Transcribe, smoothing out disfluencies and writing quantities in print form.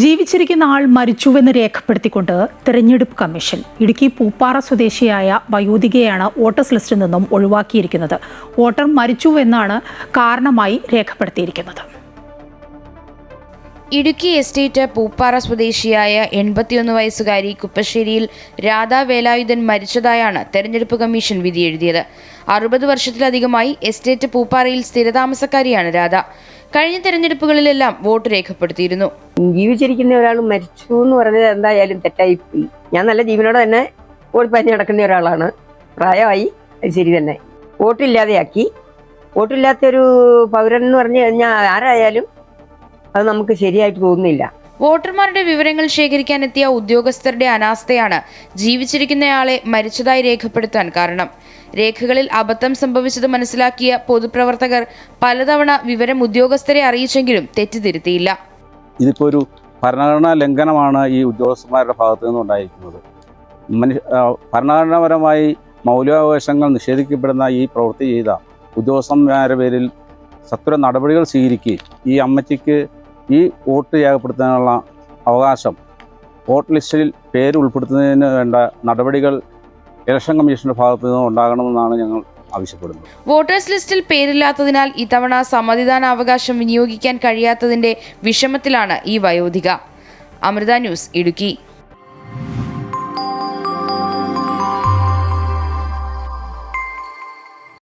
ജീവിച്ചിരിക്കുന്ന ആൾ മരിച്ചുവെന്ന് രേഖപ്പെടുത്തിക്കൊണ്ട് തെരഞ്ഞെടുപ്പ് കമ്മീഷൻ ഇടുക്കി പൂപ്പാറ സ്വദേശിയായ വയോധികയാണ് വോട്ടേഴ്സ് ലിസ്റ്റിൽ നിന്നും ഒഴിവാക്കിയിരിക്കുന്നത്. വോട്ടർ മരിച്ചുവെന്നാണ് കാരണമായി രേഖപ്പെടുത്തിയിരിക്കുന്നത്. ഇടുക്കി എസ്റ്റേറ്റ് പൂപ്പാറ സ്വദേശിയായ 81 വയസ്സുകാരി കുപ്പശ്ശേരിയിൽ രാധാ വേലായുധൻ മരിച്ചതായാണ് തെരഞ്ഞെടുപ്പ് കമ്മീഷൻ വിധിയെഴുതിയത്. 60 വർഷത്തിലധികമായി എസ്റ്റേറ്റ് പൂപ്പാറയിൽ സ്ഥിരതാമസക്കാരിയാണ് രാധ. കഴിഞ്ഞ തെരഞ്ഞെടുപ്പുകളിലെല്ലാം വോട്ട് രേഖപ്പെടുത്തിയിരുന്നു. ജീവിച്ചിരിക്കുന്ന ഒരാൾ മരിച്ചു എന്ന് പറഞ്ഞത് എന്തായാലും തെറ്റായിപ്പോയി. ഞാൻ നല്ല ജീവനോടെ തന്നെ വോട്ട് പറഞ്ഞ് നടക്കുന്ന ഒരാളാണ്. പ്രായമായി, അത് ശരി തന്നെ. വോട്ടില്ലാതെയാക്കി. വോട്ടില്ലാത്തൊരു പൗരൻ എന്ന് പറഞ്ഞു കഴിഞ്ഞാൽ ആരായാലും അത് നമുക്ക് ശരിയായിട്ട് തോന്നുന്നില്ല. വോട്ടർമാരുടെ വിവരങ്ങൾ ശേഖരിക്കാനെത്തിയ ഉദ്യോഗസ്ഥരുടെ അനാസ്ഥയാണ് ജീവിച്ചിരിക്കുന്നയാളെ മരിച്ചതായി രേഖപ്പെടുത്താൻ കാരണം. രേഖകളിൽ അബദ്ധം സംഭവിച്ചത് മനസ്സിലാക്കിയ പൊതുപ്രവർത്തകർ പലതവണ വിവരം ഉദ്യോഗസ്ഥരെ അറിയിച്ചെങ്കിലും തെറ്റിദ്ധരുത്തിയില്ല. ഇതിപ്പോൾ ഒരു ഭരണഘടനാ ലംഘനമാണ് ഈ ഉദ്യോഗസ്ഥന്മാരുടെ ഭാഗത്തു നിന്നുണ്ടായിരിക്കുന്നത്. ഭരണഘടനാപരമായി മൗലികാവകാശങ്ങൾ നിഷേധിക്കപ്പെടുന്ന ഈ പ്രവൃത്തി ചെയ്ത ഉദ്യോഗസ്ഥന്മാരുടെ പേരിൽ സത്വര നടപടികൾ സ്വീകരിക്കുകയും ഈ അമ്മച്ചിക്ക് ഈ വോട്ട് രേഖപ്പെടുത്താനുള്ള അവകാശം വോട്ട് ലിസ്റ്റിൽ പേര് ഉൾപ്പെടുത്തുന്നതിന് വേണ്ട നടപടികൾ ഇലക്ഷൻ കമ്മീഷന്റെ ഭാഗത്തു നിന്ന് ഉണ്ടാകണമെന്നാണ് ഞങ്ങൾ ആവശ്യപ്പെടുന്നത്. വോട്ടേഴ്സ് ലിസ്റ്റിൽ പേരില്ലാത്തതിനാൽ ഇത്തവണ സമ്മതിദാനാവകാശം വിനിയോഗിക്കാൻ കഴിയാത്തതിന്റെ വിഷമത്തിലാണ് ഈ വയോധിക. അമൃത ന്യൂസ്, ഇടുക്കി.